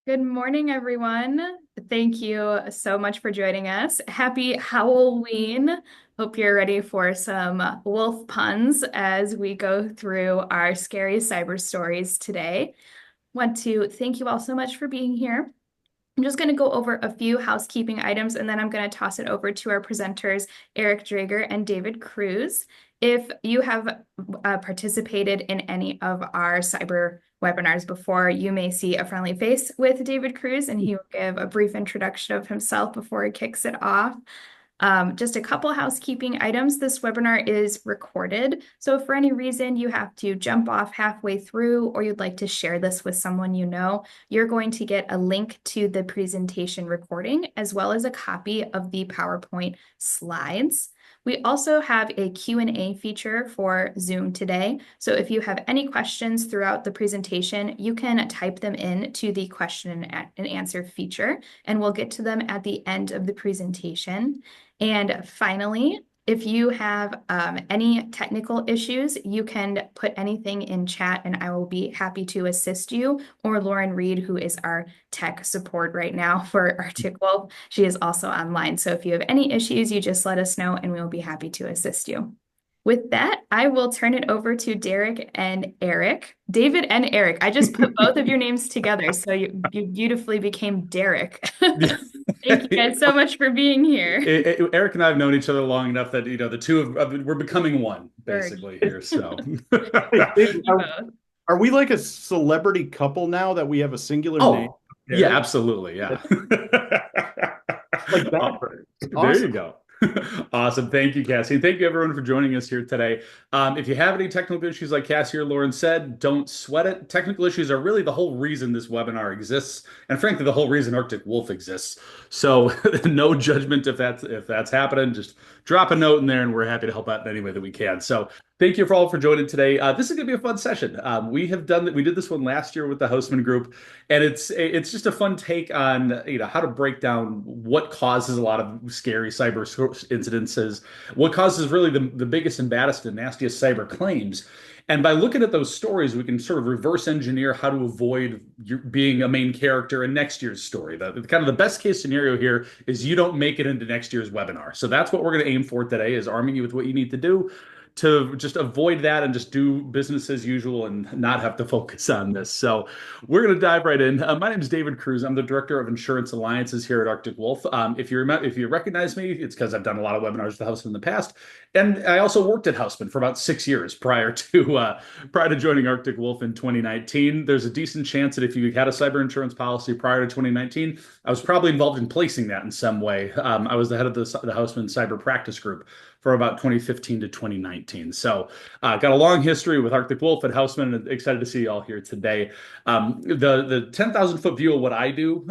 Good morning, everyone. Thank you so much for joining us. Happy Halloween. Hope you're ready for some wolf puns as we go through our scary cyber stories today. Want to thank you all so much for being here. I'm just going to go over a few housekeeping items and then I'm going to toss it over to our presenters, Eric Drager and David Cruz. If you have participated in any of our cyber webinars before, you may see a friendly face with David Cruz and he will give a brief introduction of himself before he kicks it off. Just a couple housekeeping items. This webinar is recorded, so if for any reason you have to jump off halfway through or you'd like to share this with someone you know, you're going to get a link to the presentation recording as well as a copy of the PowerPoint slides. We also have a Q&A feature for Zoom today. So if you have any questions throughout the presentation, you can type them in to the question and answer feature, and we'll get to them at the end of the presentation. And finally, if you have any technical issues, you can put anything in chat and I will be happy to assist you. Or Lauren Reed, who is our tech support right now for Arctic Wolf, she is also online. So if you have any issues, you just let us know and we will be happy to assist you. With that, I will turn it over to Derek and Eric. David and Eric. I just put both of your names together, so you beautifully became Derek. Thank you guys so much for being here. Eric and I have known each other long enough that the two of we're becoming one Berg. basically here. So Hey, David, You both. are we like a celebrity couple now that we have a singular name? oh yeah, Eric? absolutely, yeah. Like Oh, that. there you Awesome. go. Awesome. Thank you, Cassie. And thank you, everyone, for joining us here today. If you have any technical issues, like Cassie or Lauren said, don't sweat it. Technical issues are really the whole reason this webinar exists, and frankly, the whole reason Arctic Wolf exists. So, no judgment if that's happening. Just drop a note in there, and we're happy to help out in any way that we can. So, thank you for all for joining today. This is going to be a fun session. We did this one last year with the Houseman Group, and it's just a fun take on how to break down what causes a lot of scary cyber incidences, what causes really the biggest and baddest and nastiest cyber claims. And by looking at those stories, we can sort of reverse engineer how to avoid being a main character in next year's story. The kind of the best case scenario here is you don't make it into next year's webinar. So that's what we're going to aim for today, is arming you with what you need to do to just avoid that and just do business as usual and not have to focus on this. So we're going to dive right in. My name is David Cruz. I'm the Director of Insurance Alliances here at Arctic Wolf. If you recognize me, it's because I've done a lot of webinars with Houseman in the past, and I also worked at Houseman for about 6 years prior to joining Arctic Wolf in 2019. There's a decent chance that if you had a cyber insurance policy prior to 2019, I was probably involved in placing that in some way. I was the head of the Houseman Cyber Practice Group for about 2015 to 2019. So, got a long history with Arctic Wolf and Houseman, and excited to see you all here today. The 10,000 foot view of what I do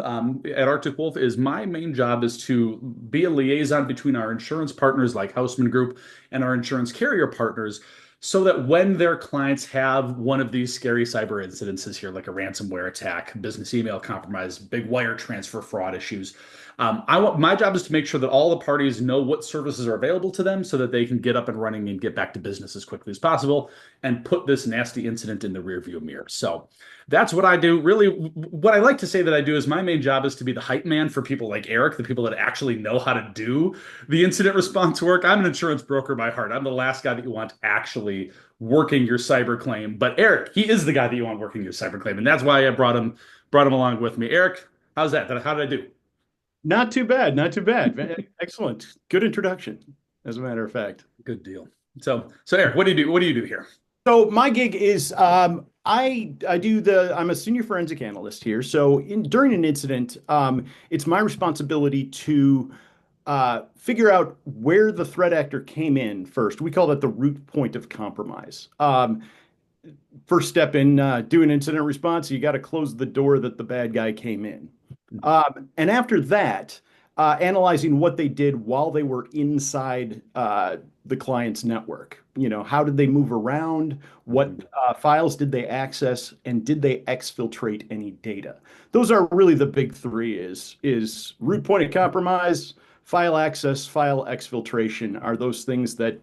at Arctic Wolf is my main job is to be a liaison between our insurance partners like Houseman Group and our insurance carrier partners, so that when their clients have one of these scary cyber incidences here, like a ransomware attack, business email compromise, big wire transfer fraud issues, my job is to make sure that all the parties know what services are available to them so that they can get up and running and get back to business as quickly as possible and put this nasty incident in the rearview mirror. So that's what I do. Really, what I like to say that I do is my main job is to be the hype man for people like Eric, the people that actually know how to do the incident response work. I'm an insurance broker by heart. I'm the last guy that you want actually working your cyber claim. But Eric, he is the guy that you want working your cyber claim, and that's why I brought him along with me. Eric, how's that? How did I do? Not too bad. Not too bad. Excellent. Good introduction, as a matter of fact. Good deal. So Eric, what do you do? What do you do here? So my gig is I'm a senior forensic analyst here. So during an incident, it's my responsibility to figure out where the threat actor came in first. We call that the root point of compromise. First step in doing incident response, you got to close the door that the bad guy came in. And after that, analyzing what they did while they were inside the client's network. You know, how did they move around? What files did they access? And did they exfiltrate any data? Those are really the big three is root point of compromise, file access, file exfiltration are those things that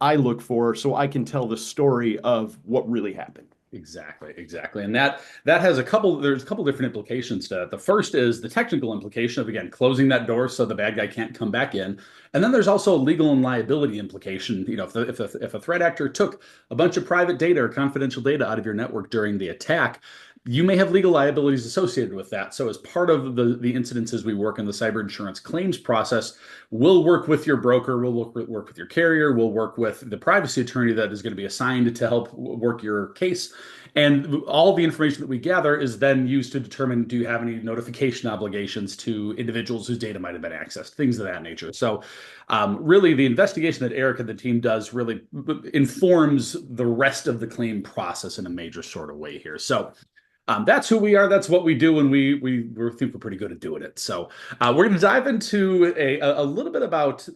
I look for so I can tell the story of what really happened. Exactly. And that has there's a couple different implications to it. The first is the technical implication of, again, closing that door so the bad guy can't come back in. And then there's also a legal and liability implication. You know, if a threat actor took a bunch of private data or confidential data out of your network during the attack, you may have legal liabilities associated with that. So as part of the incidences we work in the cyber insurance claims process, we'll work with your broker, we'll work with your carrier, we'll work with the privacy attorney that is going to be assigned to help work your case. And all the information that we gather is then used to determine, do you have any notification obligations to individuals whose data might have been accessed, things of that nature. So really the investigation that Eric and the team does really informs the rest of the claim process in a major sort of way here. So that's who we are. That's what we do, and we think we're pretty good at doing it. So we're going to dive into a little bit about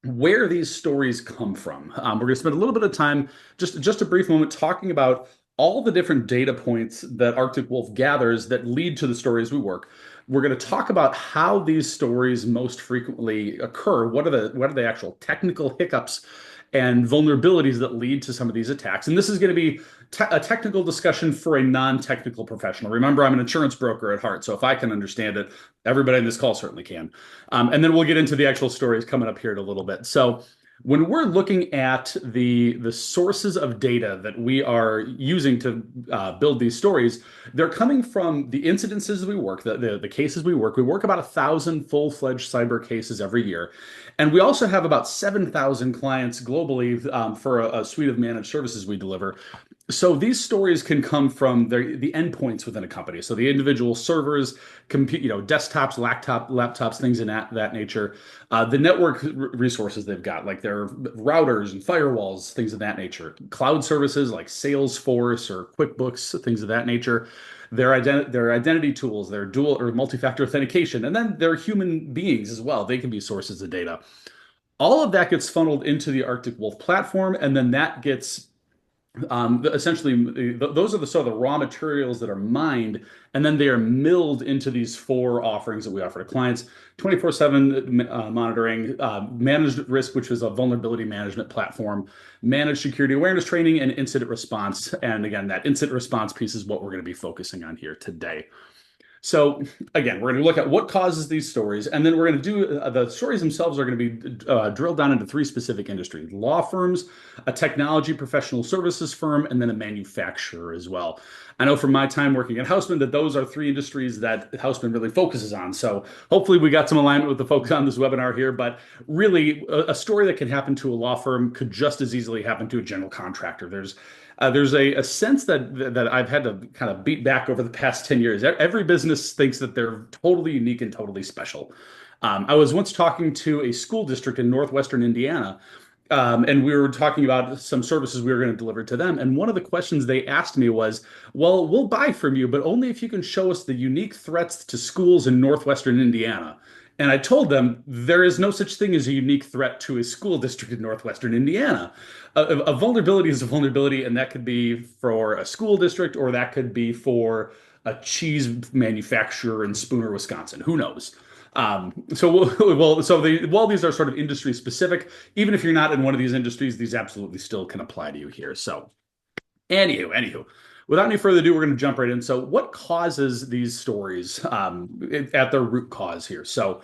where these stories come from. We're going to spend a little bit of time, just a brief moment, talking about all the different data points that Arctic Wolf gathers that lead to the stories we work. We're going to talk about how these stories most frequently occur. What are the actual technical hiccups and vulnerabilities that lead to some of these attacks? And this is going to be a technical discussion for a non-technical professional. Remember, I'm an insurance broker at heart, so if I can understand it, everybody in this call certainly can. And then we'll get into the actual stories coming up here in a little bit. So when we're looking at the sources of data that we are using to build these stories, they're coming from the incidences we work, the cases we work. We work about 1,000 full-fledged cyber cases every year. And we also have about 7,000 clients globally for a suite of managed services we deliver. So these stories can come from the endpoints within a company. So the individual servers, desktops, laptops, things in that nature. The network resources they've got, like their routers and firewalls, things of that nature. Cloud services like Salesforce or QuickBooks, things of that nature. Their identity tools, their dual or multi-factor authentication, and then their human beings as well. They can be sources of data. All of that gets funneled into the Arctic Wolf platform, and then that gets essentially, those are the sort of the raw materials that are mined, and then they are milled into these 4 offerings that we offer to clients: 24/7 monitoring, managed risk, which is a vulnerability management platform, managed security awareness training, and incident response. And again, that incident response piece is what we're going to be focusing on here today. So again, we're going to look at what causes these stories, and then we're going to do the stories themselves are going to be drilled down into 3 specific industries: law firms, a technology professional services firm, and then a manufacturer as well. I know from my time working at Houseman that those are 3 industries that Houseman really focuses on. So hopefully we got some alignment with the folks on this webinar here, but really a story that can happen to a law firm could just as easily happen to a general contractor. There's a sense that I've had to kind of beat back over the past 10 years. Every business thinks that they're totally unique and totally special. I was once talking to a school district in northwestern Indiana, and we were talking about some services we were going to deliver to them. And one of the questions they asked me was, well, we'll buy from you, but only if you can show us the unique threats to schools in northwestern Indiana. And I told them there is no such thing as a unique threat to a school district in northwestern Indiana. A vulnerability is a vulnerability, and that could be for a school district, or that could be for a cheese manufacturer in Spooner, Wisconsin. Who knows? While these are sort of industry specific, even if you're not in one of these industries, these absolutely still can apply to you here. So, anywho. Without any further ado, we're going to jump right in. So what causes these stories at their root cause here? So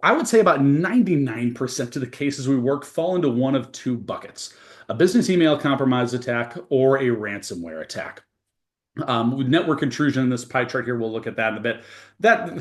I would say about 99% of the cases we work fall into one of 2 buckets: a business email compromise attack or a ransomware attack. With network intrusion in this pie chart here, we'll look at that in a bit.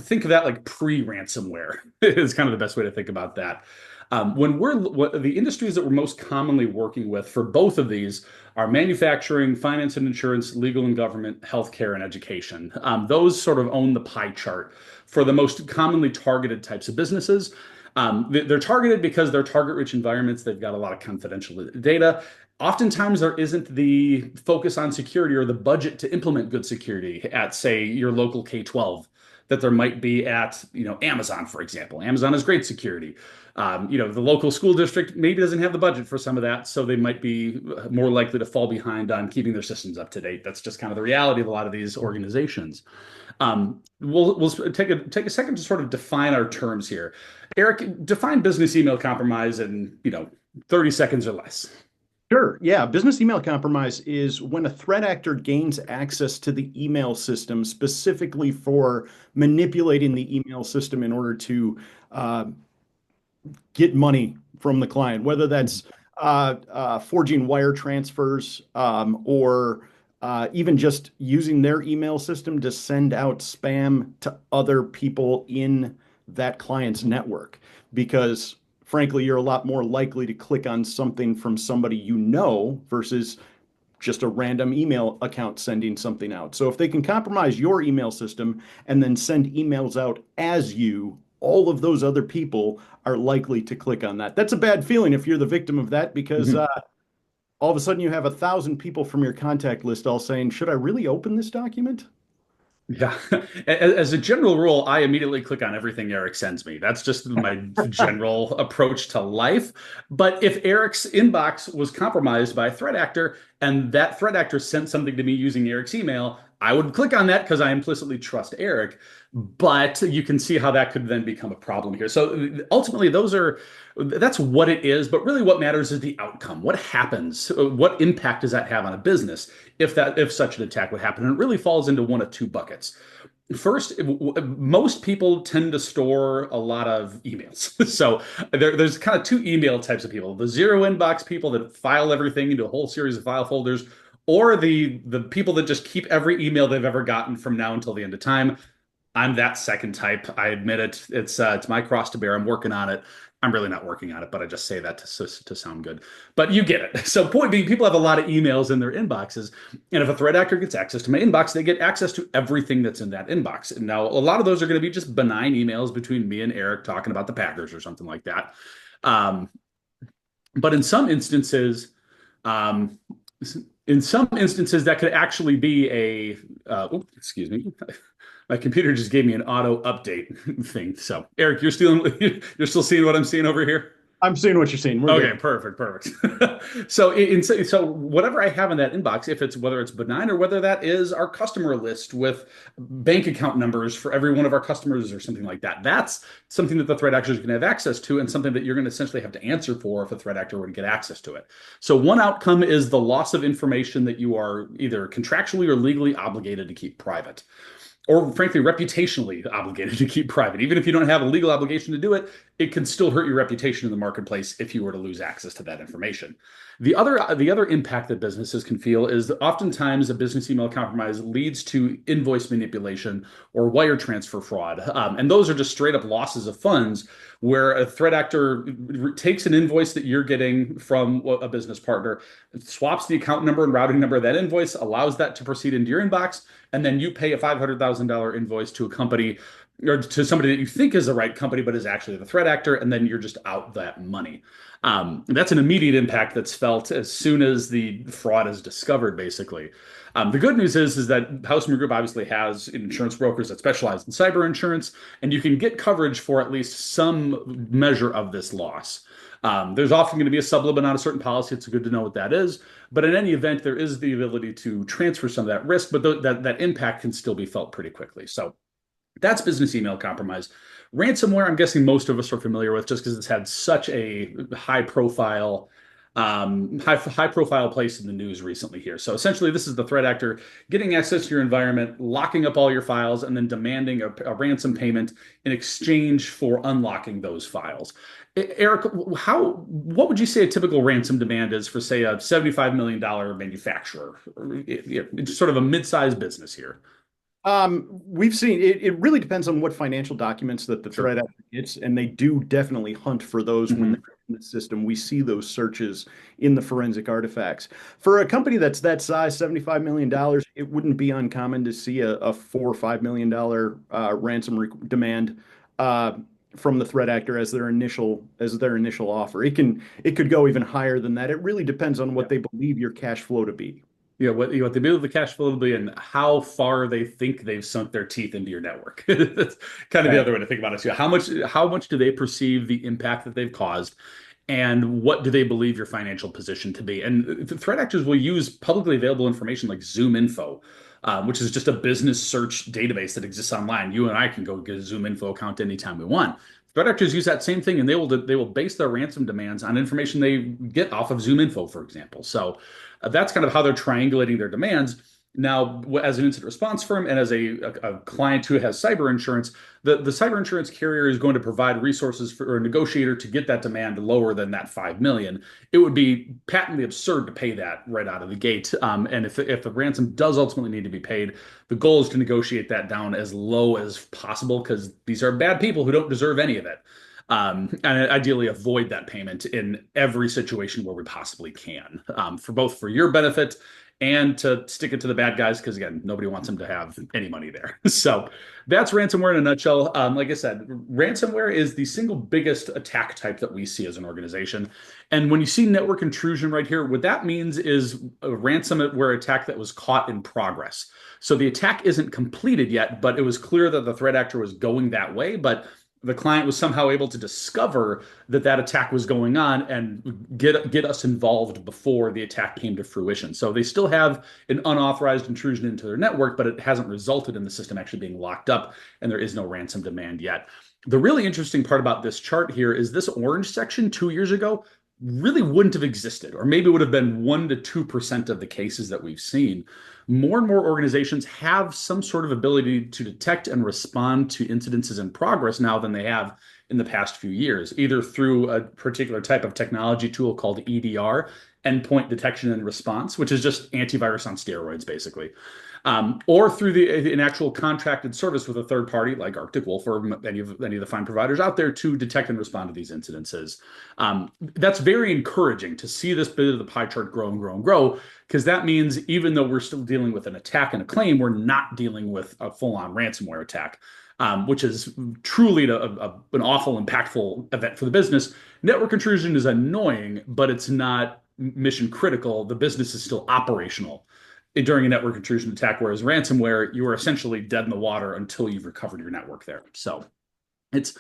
Think of that like pre-ransomware is kind of the best way to think about that. The industries that we're most commonly working with for both of these are manufacturing, finance and insurance, legal and government, healthcare, and education. Those sort of own the pie chart for the most commonly targeted types of businesses. They're targeted because they're target-rich environments. They've got a lot of confidential data. Oftentimes, there isn't the focus on security or the budget to implement good security at, say, your local K-12 that there might be at, Amazon, for example. Amazon has great security. The local school district maybe doesn't have the budget for some of that, so they might be more likely to fall behind on keeping their systems up to date. That's just kind of the reality of a lot of these organizations. We'll take a second to sort of define our terms here. Eric, define business email compromise in 30 seconds or less. Sure. Yeah. Business email compromise is when a threat actor gains access to the email system specifically for manipulating the email system in order to uh, get money from the client, whether that's forging wire transfers or even just using their email system to send out spam to other people in that client's network. Because frankly, you're a lot more likely to click on something from somebody you know versus just a random email account sending something out. So if they can compromise your email system and then send emails out as you, all of those other people are likely to click on that. That's a bad feeling if you're the victim of that because all of a sudden you have 1,000 people from your contact list all saying, should I really open this document? Yeah. As a general rule, I immediately click on everything Eric sends me. That's just my general approach to life. But if Eric's inbox was compromised by a threat actor and that threat actor sent something to me using Eric's email, I would click on that because I implicitly trust Eric. But you can see how that could then become a problem here. So ultimately, that's what it is. But really, what matters is the outcome. What happens? What impact does that have on a business if such an attack would happen? And it really falls into one of two buckets. First, most people tend to store a lot of emails. So there's kind of two email types of people: the zero inbox people that file everything into a whole series of file folders, or the people that just keep every email they've ever gotten from now until the end of time. I'm that second type. I admit it. It's my cross to bear. I'm working on it. I'm really not working on it, but I just say that to sound good. But you get it. So point being, people have a lot of emails in their inboxes, and if a threat actor gets access to my inbox, they get access to everything that's in that inbox. And now a lot of those are going to be just benign emails between me and Eric talking about the Packers or something like that. But um, in some instances, that could actually be excuse me. My computer just gave me an auto update thing. So, Eric, you're still seeing what I'm seeing over here? I'm seeing what you're seeing. We're Okay, good. perfect. So whatever I have in that inbox, whether it's benign or whether that is our customer list with bank account numbers for every one of our customers or something like that, that's something that the threat actors can have access to and something that you're going to essentially have to answer for if a threat actor were to get access to it. So one outcome is the loss of information that you are either contractually or legally obligated to keep private, or frankly, reputationally obligated to keep private. Even if you don't have a legal obligation to do it, it can still hurt your reputation in the marketplace if you were to lose access to that information. The other impact that businesses can feel is that oftentimes a business email compromise leads to invoice manipulation or wire transfer fraud. And those are just straight up losses of funds where a threat actor takes an invoice that you're getting from a business partner, swaps the account number and routing number of that invoice, allows that to proceed into your inbox, and then you pay a $500,000 invoice to a company or to somebody that you think is the right company, but is actually the threat actor, and then you're just out that money. That's an immediate impact that's felt as soon as the fraud is discovered, basically. The good news is that Houseman Group obviously has insurance brokers that specialize in cyber insurance, and you can get coverage for at least some measure of this loss. There's often going to be a sublimit on a certain policy. It's good to know what that is. But in any event, there is the ability to transfer some of that risk, but that impact can still be felt pretty quickly. So that's business email compromise. Ransomware, I'm guessing most of us are familiar with just because it's had such a high profile place in the news recently here. So essentially, this is the threat actor getting access to your environment, locking up all your files, and then demanding a ransom payment in exchange for unlocking those files. Eric, what would you say a typical ransom demand is for, say, a $75 million manufacturer? It's sort of a mid-sized business here. We've seen it really depends on what financial documents that the threat actor gets, and they do definitely hunt for those when they're in the system. We see those searches in the forensic artifacts. For a company that's that size, $75 million, it wouldn't be uncommon to see a $4 or $5 million demand from the threat actor as their initial offer. It could go even higher than that. It really depends on what they believe your cash flow to be. What they build the cash flow to be and how far they think they've sunk their teeth into your network. That's kind of the other way to think about it too. How much do they perceive the impact that they've caused, and what do they believe your financial position to be? And the threat actors will use publicly available information like ZoomInfo, which is just a business search database that exists online. You and I can go get a ZoomInfo account anytime we want. threat actors use that same thing, and they will base their ransom demands on information they get off of ZoomInfo, for example. So that's kind of how they're triangulating their demands. Now, as an incident response firm and as a client who has cyber insurance, the cyber insurance carrier is going to provide resources for a negotiator to get that demand lower than that 5 million. It would be patently absurd to pay that right out of the gate. And if the ransom does ultimately need to be paid, the goal is to negotiate that down as low as possible because these are bad people who don't deserve any of it. And ideally avoid that payment in every situation where we possibly can, for both for your benefit and to stick it to the bad guys, because again, nobody wants them to have any money there. So that's ransomware in a nutshell. Like I said, ransomware is the single biggest attack type that we see as an organization. And when you see network intrusion right here, what that means is a ransomware attack that was caught in progress. So the attack isn't completed yet, but it was clear that the threat actor was going that way, but the client was somehow able to discover that attack was going on and get us involved before the attack came to fruition. So they still have an unauthorized intrusion into their network, but it hasn't resulted in the system actually being locked up, and there is no ransom demand yet. The really interesting part about this chart here is this orange section 2 years ago really wouldn't have existed, or maybe would have been 1 to 2% of the cases that we've seen. More and more organizations have some sort of ability to detect and respond to incidences in progress now than they have in the past few years, either through a particular type of technology tool called EDR, endpoint detection and response, which is just antivirus on steroids, basically. Or through an actual contracted service with a third party like Arctic Wolf or any of the fine providers out there to detect and respond to these incidences. That's very encouraging to see this bit of the pie chart grow and grow and grow, because that means even though we're still dealing with an attack and a claim, we're not dealing with a full-on ransomware attack. Which is truly an awful, impactful event for the business. Network intrusion is annoying, but it's not mission critical. The business is still operational during a network intrusion attack, whereas ransomware, you are essentially dead in the water until you've recovered your network there. So it's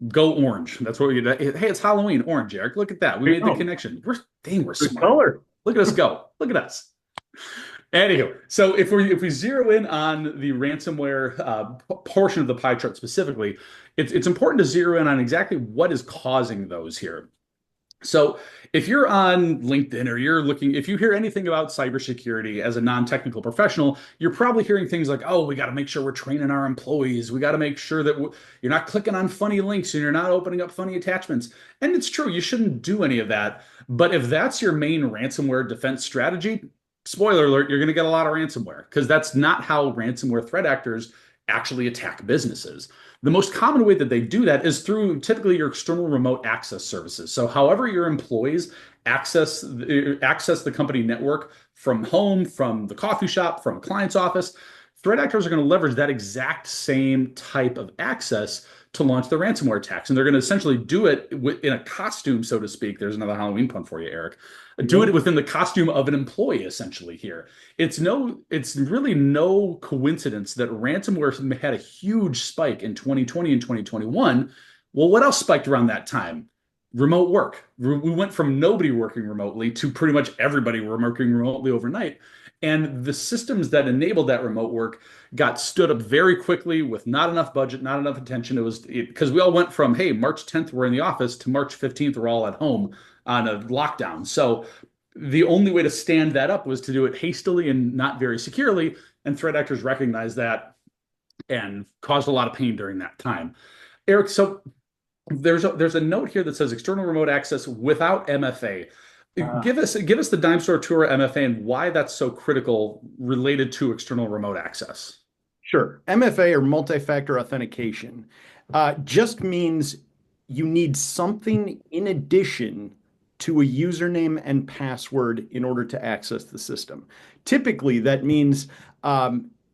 go orange. That's what we get. Hey, it's Halloween. Orange, Eric. Look at that. We made the connection. We're smart. Color. Look at us go. Look at us. Anywho, so if we zero in on the ransomware portion of the pie chart specifically, it's important to zero in on exactly what is causing those here. So if you're on LinkedIn or if you hear anything about cybersecurity as a non-technical professional, you're probably hearing things like, oh, we got to make sure we're training our employees. We got to make sure that you're not clicking on funny links and you're not opening up funny attachments. And it's true, you shouldn't do any of that. But if that's your main ransomware defense strategy, spoiler alert, you're going to get a lot of ransomware, because that's not how ransomware threat actors actually attack businesses. The most common way that they do that is through typically your external remote access services. So however your employees access the company network from home, from the coffee shop, from a client's office, threat actors are going to leverage that exact same type of access to launch their ransomware attacks. And they're going to essentially do it in a costume, so to speak. There's another Halloween pun for you, Eric. Do it within the costume of an employee, essentially here. It's really no coincidence that ransomware had a huge spike in 2020 and 2021. Well, what else spiked around that time? Remote work. We went from nobody working remotely to pretty much everybody working remotely overnight. And the systems that enabled that remote work got stood up very quickly with not enough budget, not enough attention. It was because we all went from, hey, March 10th, we're in the office, to March 15th, we're all at home on a lockdown. So the only way to stand that up was to do it hastily and not very securely. And threat actors recognized that and caused a lot of pain during that time. Eric, so there's a note here that says external remote access without MFA. Give us the dime store tour MFA and why that's so critical related to external remote access. Sure. MFA, or multi-factor authentication, just means you need something in addition to a username and password in order to access the system. Typically, that means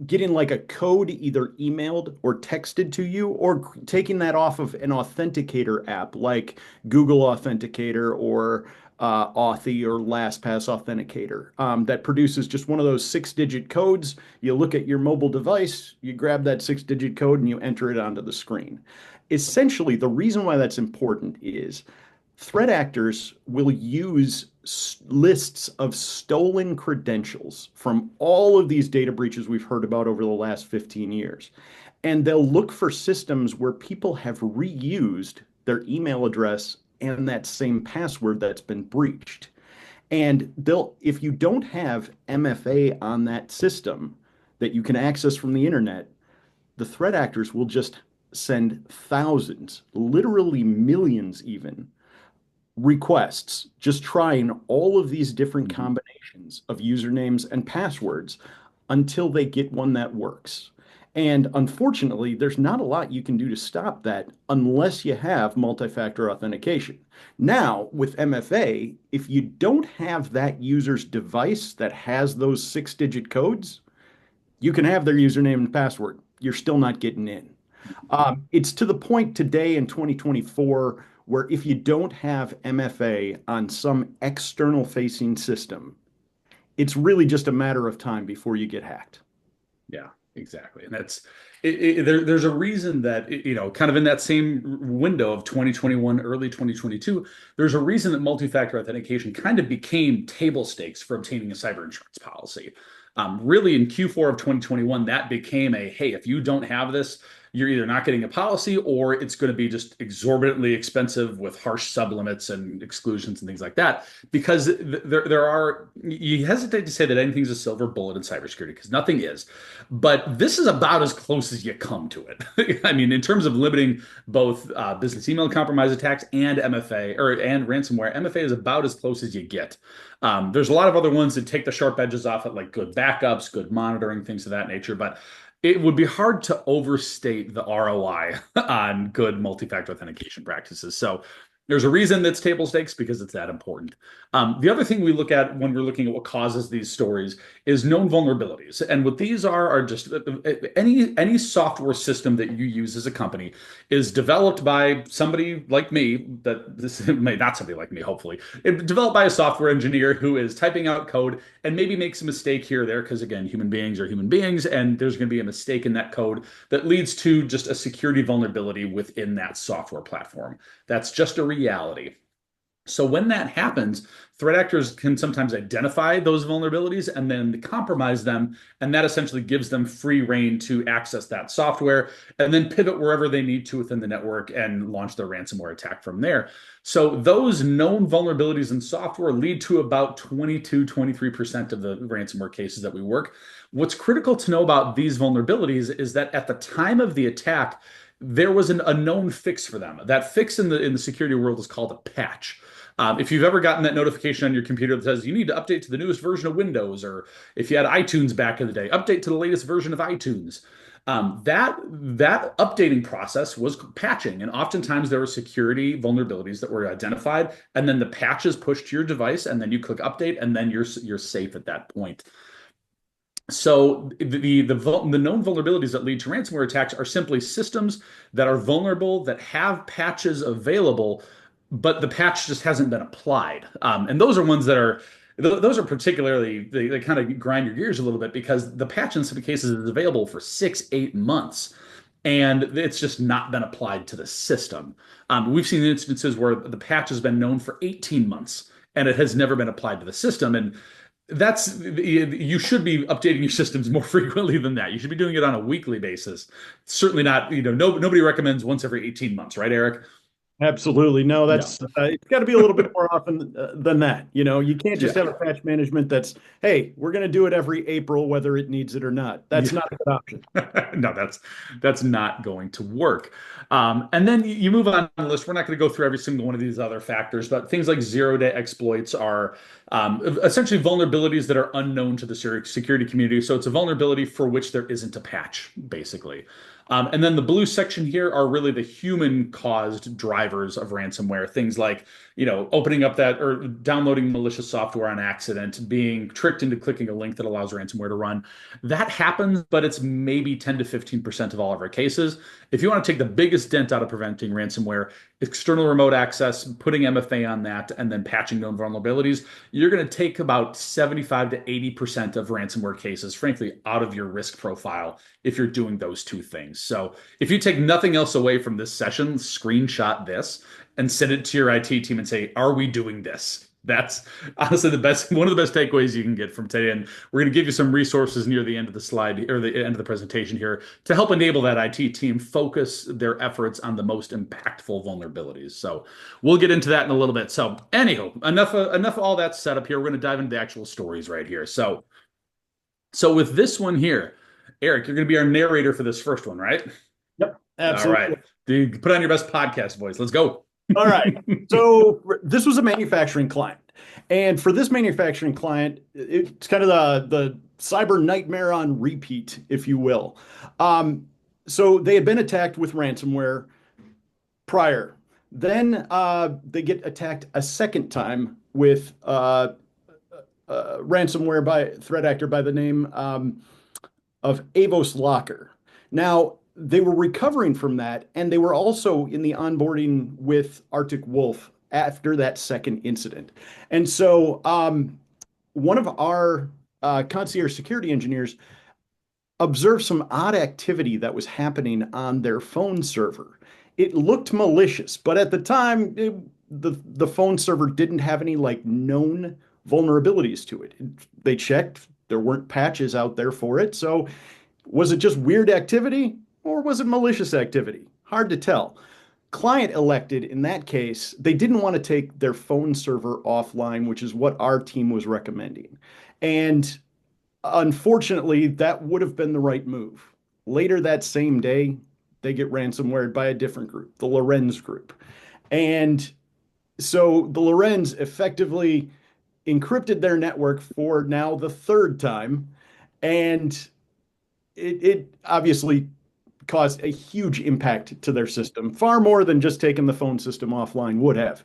getting like a code either emailed or texted to you, or taking that off of an authenticator app like Google Authenticator or Authy or LastPass Authenticator, that produces just one of those 6-digit codes. You look at your mobile device, you grab that 6-digit code and you enter it onto the screen. Essentially, the reason why that's important is threat actors will use lists of stolen credentials from all of these data breaches we've heard about over the last 15 years. and they'll look for systems where people have reused their email address and that same password that's been breached. And if you don't have MFA on that system that you can access from the internet, the threat actors will just send thousands, literally millions even, requests, just trying all of these different combinations of usernames and passwords until they get one that works. And unfortunately, there's not a lot you can do to stop that unless you have multi-factor authentication. Now, with MFA, if you don't have that user's device that has those 6-digit codes, you can have their username and password. You're still not getting in. It's to the point today in 2024 where if you don't have MFA on some external facing system, it's really just a matter of time before you get hacked. Yeah, exactly. And there's a reason that, kind of in that same window of 2021, early 2022, there's a reason that multi-factor authentication kind of became table stakes for obtaining a cyber insurance policy. Really in Q4 of 2021, that became hey, if you don't have this, you're either not getting a policy or it's going to be just exorbitantly expensive with harsh sublimits and exclusions and things like that. Because you hesitate to say that anything's a silver bullet in cybersecurity because nothing is. But this is about as close as you come to it. I mean, in terms of limiting both business email compromise attacks and MFA and ransomware, MFA is about as close as you get. There's a lot of other ones that take the sharp edges off it, like good backups, good monitoring, things of that nature. But it would be hard to overstate the ROI on good multi-factor authentication practices. So there's a reason that's table stakes because it's that important. The other thing we look at when we're looking at what causes these stories is known vulnerabilities. And what these are just any software system that you use as a company is developed by somebody like me, not somebody like me, hopefully, developed by a software engineer who is typing out code and maybe makes a mistake here or there because, again, human beings are human beings, and there's going to be a mistake in that code that leads to just a security vulnerability within that software platform. That's just a reality. So when that happens, threat actors can sometimes identify those vulnerabilities and then compromise them, and that essentially gives them free rein to access that software and then pivot wherever they need to within the network and launch their ransomware attack from there. So those known vulnerabilities in software lead to about 22-23% of the ransomware cases that we work. What's critical to know about these vulnerabilities is that at the time of the attack, there was a known fix for them. That fix in the security world is called a patch. If you've ever gotten that notification on your computer that says you need to update to the newest version of Windows, or if you had iTunes back in the day, update to the latest version of iTunes. That updating process was patching, and oftentimes there were security vulnerabilities that were identified, and then the patch is pushed to your device, and then you click update, and then you're safe at that point. So the known vulnerabilities that lead to ransomware attacks are simply systems that are vulnerable, that have patches available, but the patch just hasn't been applied. And those are ones that are particularly, they kind of grind your gears a little bit because the patch in some cases is available for 6-8 months. And it's just not been applied to the system. We've seen instances where the patch has been known for 18 months and it has never been applied to the system. And you should be updating your systems more frequently than that. You should be doing it on a weekly basis. Certainly not, nobody recommends once every 18 months, right, Eric? Absolutely. No, it's got to be a little bit more often than that. You can't just have a patch management that's, hey, we're going to do it every April, whether it needs it or not. That's not a good option. No, that's not going to work. And then you move on the list. We're not going to go through every single one of these other factors, but things like zero-day exploits are essentially vulnerabilities that are unknown to the security community. So it's a vulnerability for which there isn't a patch, basically. And then the blue section here are really the human-caused drivers of ransomware. Things like, opening up that or downloading malicious software on accident, being tricked into clicking a link that allows ransomware to run. That happens, but it's maybe 10 to 15% of all of our cases. If you want to take the biggest dent out of preventing ransomware, external remote access, putting MFA on that, and then patching known vulnerabilities, you're going to take about 75 to 80% of ransomware cases, frankly, out of your risk profile if you're doing those two things. So if you take nothing else away from this session, screenshot this and send it to your IT team and say, are we doing this? That's honestly the best, one of the best takeaways you can get from today. And we're going to give you some resources near the end of the slide or the end of the presentation here to help enable that IT team focus their efforts on the most impactful vulnerabilities. So we'll get into that in a little bit. So anywho, enough of all that setup here. We're going to dive into the actual stories right here. So with this one here, Eric, you're going to be our narrator for this first one, right? Yep, All absolutely. right. Dude, put on your best podcast voice. Let's go. All right. So this was a manufacturing client. And for this manufacturing client, it's kind of the cyber nightmare on repeat, if you will. So they had been attacked with ransomware prior. Then they get attacked a second time with ransomware by threat actor by the name of Avos Locker. Now, they were recovering from that, and they were also in the onboarding with Arctic Wolf after that second incident. And so one of our concierge security engineers observed some odd activity that was happening on their phone server. It looked malicious, but at the time, the phone server didn't have any like known vulnerabilities to it. They checked, there weren't patches out there for it. So was it just weird activity or was it malicious activity? Hard to tell. Client elected in that case, they didn't want to take their phone server offline, which is what our team was recommending. And unfortunately, that would have been the right move. Later that same day, they get ransomware by a different group, the Lorenz group. And so the Lorenz effectively encrypted their network for now the third time. And it obviously caused a huge impact to their system, far more than just taking the phone system offline would have.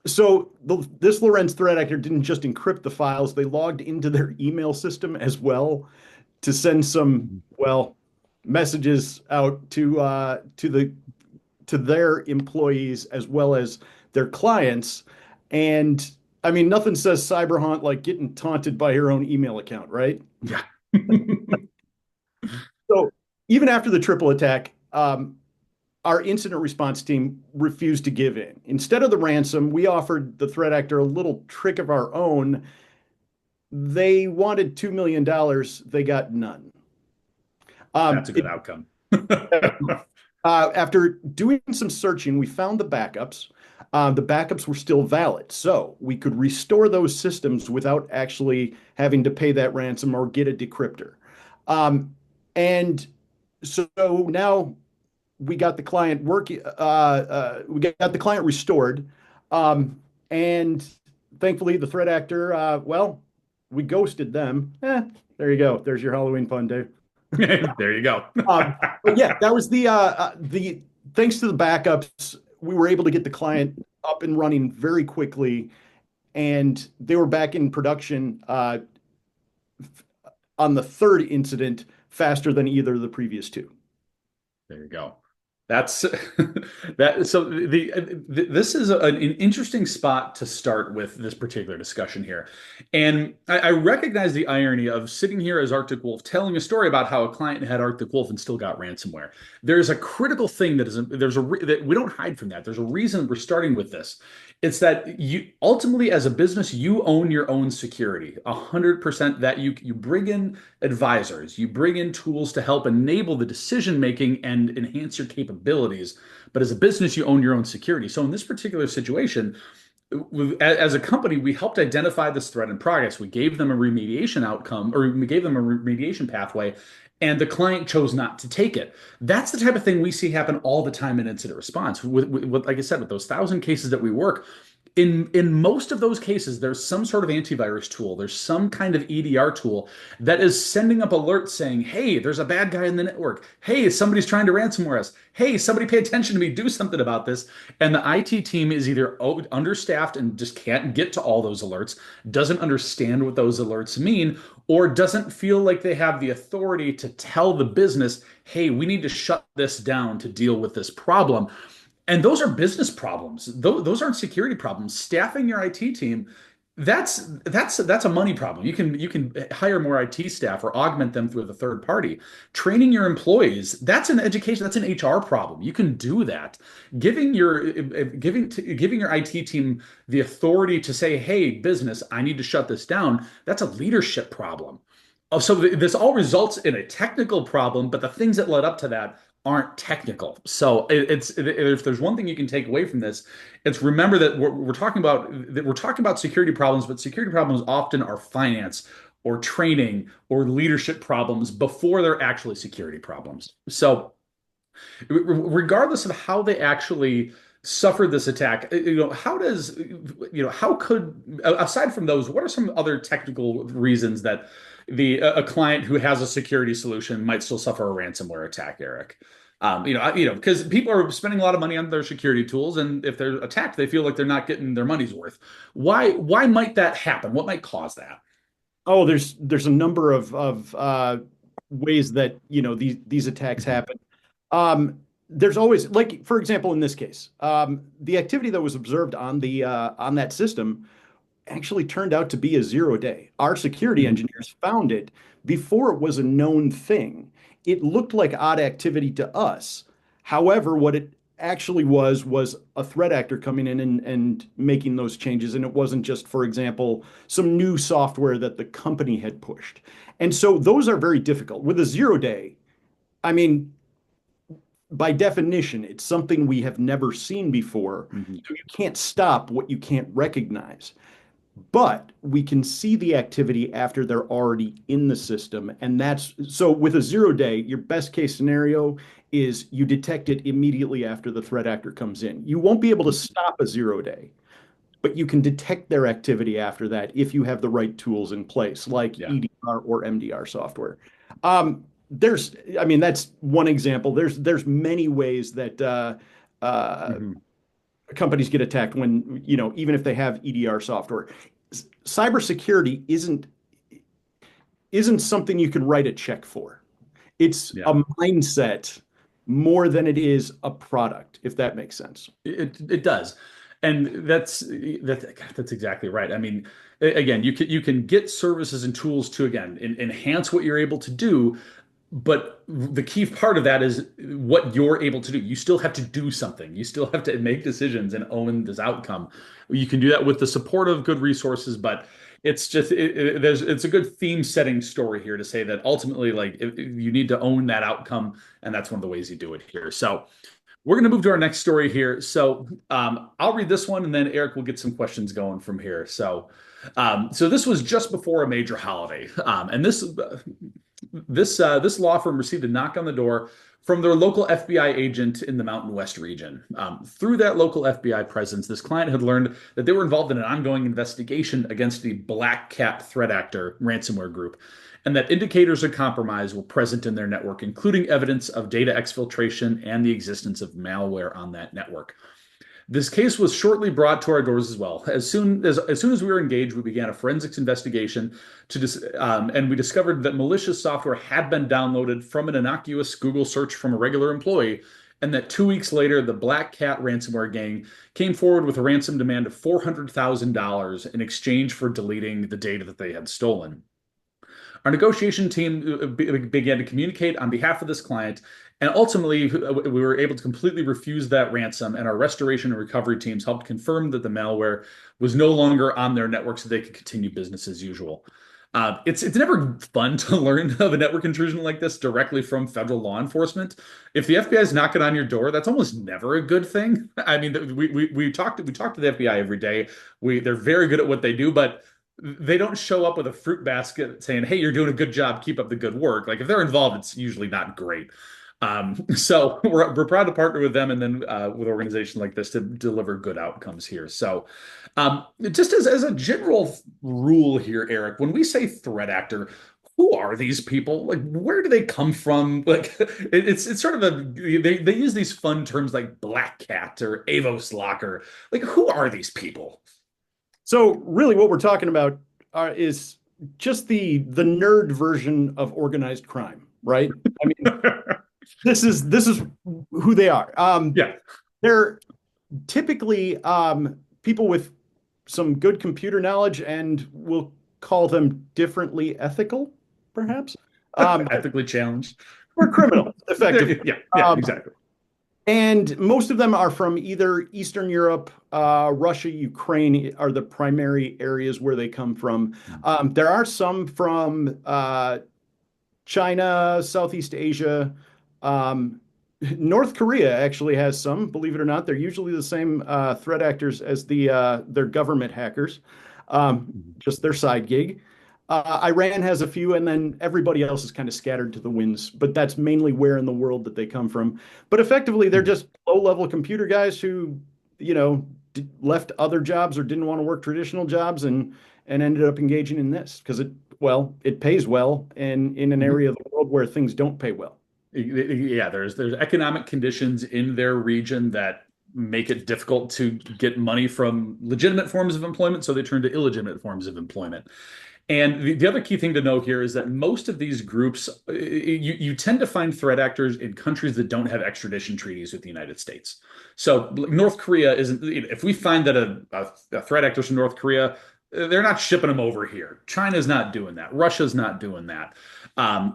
This Lorenz threat actor didn't just encrypt the files, they logged into their email system as well to send some, well, messages out to their employees as well as their clients. And I mean, nothing says cyber haunt like getting taunted by your own email account, right? Yeah. So even after the triple attack, our incident response team refused to give in. Instead of the ransom, we offered the threat actor a little trick of our own. They wanted $2 million. They got none. That's a good outcome. After doing some searching, we found the backups. The backups were still valid, so we could restore those systems without actually having to pay that ransom or get a decryptor. And so now we got the client working. We got the client restored, and thankfully the threat actor. Well, we ghosted them. There you go. There's your Halloween fun, Dave. There you go. But yeah, that was the thanks to the backups, we were able to get the client up and running very quickly, and they were back in production on the third incident faster than either of the previous two. There you go. That's that. So this is an interesting spot to start with this particular discussion here, and I recognize the irony of sitting here as Arctic Wolf telling a story about how a client had Arctic Wolf and still got ransomware. There's a critical thing that we don't hide from that. There's a reason we're starting with this. It's that you ultimately, as a business, you own your own security 100%. That you bring in advisors, you bring in tools to help enable the decision making and enhance your capabilities. But as a business, you own your own security. So in this particular situation, as a company, we helped identify this threat in progress. We gave them a remediation outcome, or we gave them a remediation pathway, and the client chose not to take it. That's the type of thing we see happen all the time in incident response. Like I said, with those 1,000 cases that we work, in most of those cases, there's some sort of antivirus tool. There's some kind of EDR tool that is sending up alerts saying, hey, there's a bad guy in the network. Hey, somebody's trying to ransomware us. Hey, somebody pay attention to me. Do something about this. And the IT team is either understaffed and just can't get to all those alerts, doesn't understand what those alerts mean, or doesn't feel like they have the authority to tell the business, hey, we need to shut this down to deal with this problem. And those are business problems. Those aren't security problems. Staffing your IT team That's a money problem. You can hire more IT staff or augment them with a third party. Training your employees, that's an education, that's an HR problem. You can do that. Giving your IT team the authority to say, "Hey, business, I need to shut this down." That's a leadership problem. Oh, so this all results in a technical problem, but the things that led up to that aren't technical. So if there's one thing you can take away from this, it's remember that we're talking about security problems, but security problems often are finance or training or leadership problems before they're actually security problems. So regardless of how they actually suffered this attack, how could, aside from those, what are some other technical reasons that the a client who has a security solution might still suffer a ransomware attack, Eric? Because people are spending a lot of money on their security tools, and if they're attacked, they feel like they're not getting their money's worth. Why might that happen? What might cause that? Oh, there's a number of ways that these attacks happen. There's always, like, for example, in this case, the activity that was observed on that system actually turned out to be a 0 day. Our security engineers found it before it was a known thing. It looked like odd activity to us. However, what it actually was a threat actor coming in and making those changes. And it wasn't just, for example, some new software that the company had pushed. And so those are very difficult. With a 0 day, I mean, by definition, it's something we have never seen before. Mhm. So you can't stop what you can't recognize. But we can see the activity after they're already in the system. And that's so with a 0 day, your best case scenario is you detect it immediately after the threat actor comes in. You won't be able to stop a 0 day, but you can detect their activity after that if you have the right tools in place, like Yeah. EDR or MDR software. I mean, that's one example. There's many ways that Mhm. companies get attacked when, even if they have EDR software. Cybersecurity isn't something you can write a check for. It's Yeah. a mindset more than it is a product, if that makes sense. It does, and that's exactly right. I mean, again, you can get services and tools to again enhance what you're able to do, but the key part of that is what you're able to do. You still have to do something. You still have to make decisions and own this outcome. You can do that with the support of good resources, but it's a good theme setting story here to say that ultimately, like, you need to own that outcome, and that's one of the ways you do it here. So we're going to move to our next story here. So I'll read this one, and then Eric will get some questions going from here. So this was just before a major holiday, and this law firm received a knock on the door from their local FBI agent in the Mountain West region. Through that local FBI presence, this client had learned that they were involved in an ongoing investigation against the Black Cat threat actor ransomware group, and that indicators of compromise were present in their network, including evidence of data exfiltration and the existence of malware on that network. This case was shortly brought to our doors as well. As soon as we were engaged, we began a forensics investigation and we discovered that malicious software had been downloaded from an innocuous Google search from a regular employee, and that 2 weeks later, the Black Cat ransomware gang came forward with a ransom demand of $400,000 in exchange for deleting the data that they had stolen. Our negotiation team began to communicate on behalf of this client, and ultimately, we were able to completely refuse that ransom. And our restoration and recovery teams helped confirm that the malware was no longer on their network, so they could continue business as usual. It's never fun to learn of a network intrusion like this directly from federal law enforcement. If the FBI is knocking on your door, that's almost never a good thing. I mean, we talk to the FBI every day. They're very good at what they do, but they don't show up with a fruit basket saying, "Hey, you're doing a good job. Keep up the good work." Like, if they're involved, it's usually not great. So we're proud to partner with them, and then with organizations like this to deliver good outcomes here. So just as a general rule here, Eric, when we say threat actor, who are these people? Like, where do they come from? Like, it's sort of they use these fun terms like Black Cat or Avos Locker. Like, who are these people? So really what we're talking about is just the nerd version of organized crime, right? I mean, this is who they are. Yeah. They're typically people with some good computer knowledge, and we'll call them differently ethical, perhaps. Ethically challenged. We're criminals, effectively. Yeah, exactly. And most of them are from either Eastern Europe, Russia, Ukraine are the primary areas where they come from. There are some from China, Southeast Asia. North Korea actually has some, believe it or not. They're usually the same threat actors as their government hackers, just their side gig. Iran has a few, and then everybody else is kind of scattered to the winds, but that's mainly where in the world that they come from. But effectively, they're just low-level computer guys who, left other jobs or didn't want to work traditional jobs and ended up engaging in this because it pays well and in an area of the world where things don't pay well. Yeah, there's economic conditions in their region that make it difficult to get money from legitimate forms of employment, so they turn to illegitimate forms of employment. And the other key thing to know here is that most of these groups, you tend to find threat actors in countries that don't have extradition treaties with the United States. So North Korea isn't, if we find that a threat actor from North Korea, they're not shipping them over here. China's not doing that. Russia's not doing that.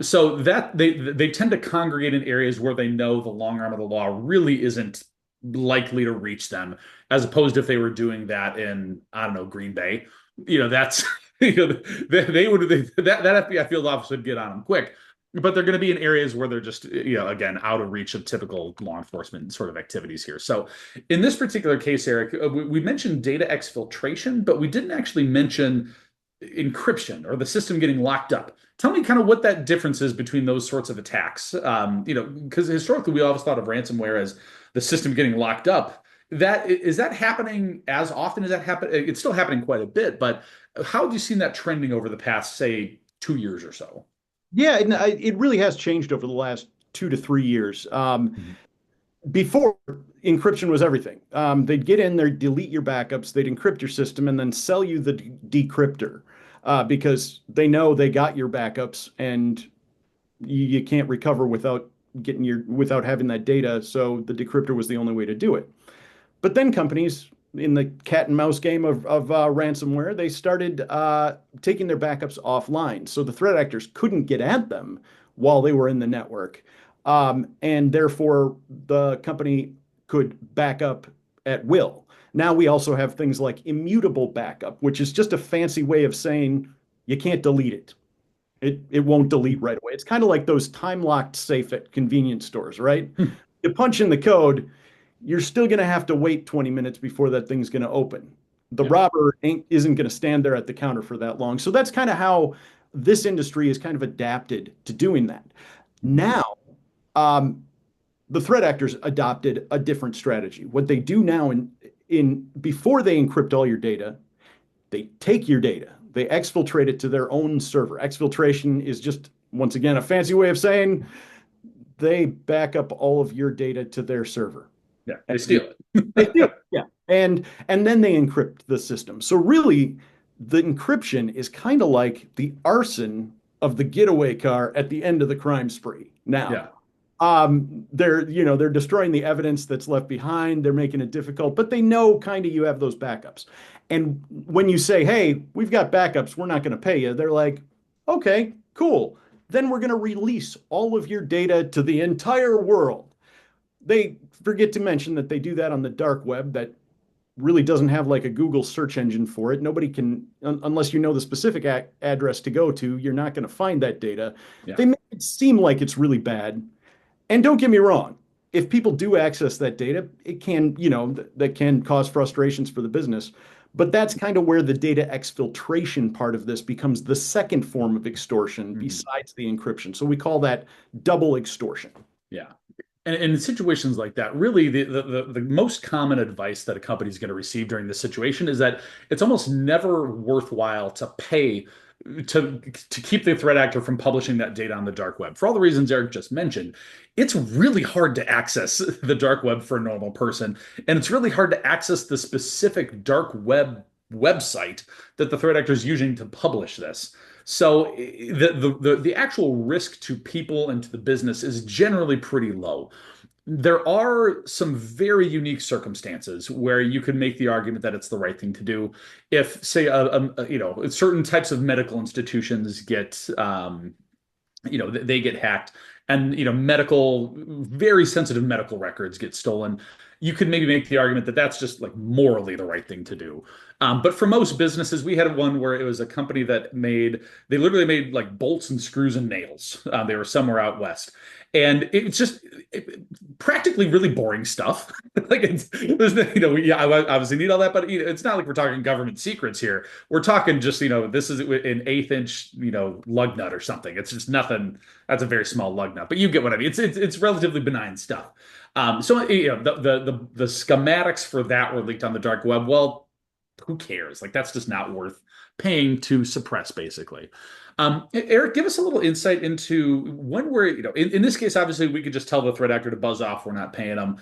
So that they tend to congregate in areas where they know the long arm of the law really isn't likely to reach them, as opposed to if they were doing that in, I don't know, Green Bay. That's they would that FBI field office would get on them quick. But they're going to be in areas where they're just, again, out of reach of typical law enforcement sort of activities here. So in this particular case, Eric, we mentioned data exfiltration, but we didn't actually mention encryption or the system getting locked up. Tell me kind of what that difference is between those sorts of attacks. Because historically we always thought of ransomware as the system getting locked up. Is that happening as often as that happen? It's still happening quite a bit, but how have you seen that trending over the past, say, 2 years or so? Yeah, and it really has changed over the last 2 to 3 years. Before, encryption was everything. They'd get in there, delete your backups, they'd encrypt your system, and then sell you the decryptor because they know they got your backups and you can't recover without having that data. So the decryptor was the only way to do it. But then companies in the cat and mouse game of ransomware, they started taking their backups offline. So the threat actors couldn't get at them while they were in the network. And therefore, the company could back up at will. Now we also have things like immutable backup, which is just a fancy way of saying you can't delete it. It won't delete right away. It's kind of like those time-locked safe at convenience stores, right? You punch in the code, you're still going to have to wait 20 minutes before that thing's going to open. The robber isn't going to stand there at the counter for that long. So that's kind of how this industry is kind of adapted to doing that. Now, the threat actors adopted a different strategy. What they do now before they encrypt all your data, they take your data, they exfiltrate it to their own server. Exfiltration is just, once again, a fancy way of saying they back up all of your data to their server. Yeah, they steal it. They steal it, yeah. And then they encrypt the system. So really, the encryption is kind of like the arson of the getaway car at the end of the crime spree. Now, they're destroying the evidence that's left behind. They're making it difficult, but they know kind of you have those backups. And when you say, "Hey, we've got backups, we're not going to pay you," they're like, "Okay, cool. Then we're going to release all of your data to the entire world." They forget to mention that they do that on the dark web that really doesn't have like a Google search engine for it. Nobody can, unless you know the specific address to go to, you're not going to find that data. Yeah. They make it seem like it's really bad. And don't get me wrong, if people do access that data, it can, that can cause frustrations for the business. But that's kind of where the data exfiltration part of this becomes the second form of extortion besides the encryption. So we call that double extortion. Yeah. And in situations like that, really the most common advice that a company is going to receive during this situation is that it's almost never worthwhile to pay to keep the threat actor from publishing that data on the dark web. For all the reasons Eric just mentioned, it's really hard to access the dark web for a normal person. And it's really hard to access the specific dark web website that the threat actor is using to publish this. So the actual risk to people and to the business is generally pretty low. There are some very unique circumstances where you could make the argument that it's the right thing to do. If, say, certain types of medical institutions get, they get hacked, and very sensitive medical records get stolen, you could maybe make the argument that that's just like morally the right thing to do. But for most businesses, we had one where it was a company that they literally made like bolts and screws and nails. They were somewhere out west. And it's just practically really boring stuff. Like I obviously need all that, but it's not like we're talking government secrets here. We're talking just, this is an eighth inch, lug nut or something. It's just nothing. That's a very small lug nut, but you get what I mean. It's relatively benign stuff. So the schematics for that were leaked on the dark web. Well, who cares? Like that's just not worth paying to suppress, basically. Eric, give us a little insight into when in this case, obviously we could just tell the threat actor to buzz off. We're not paying them.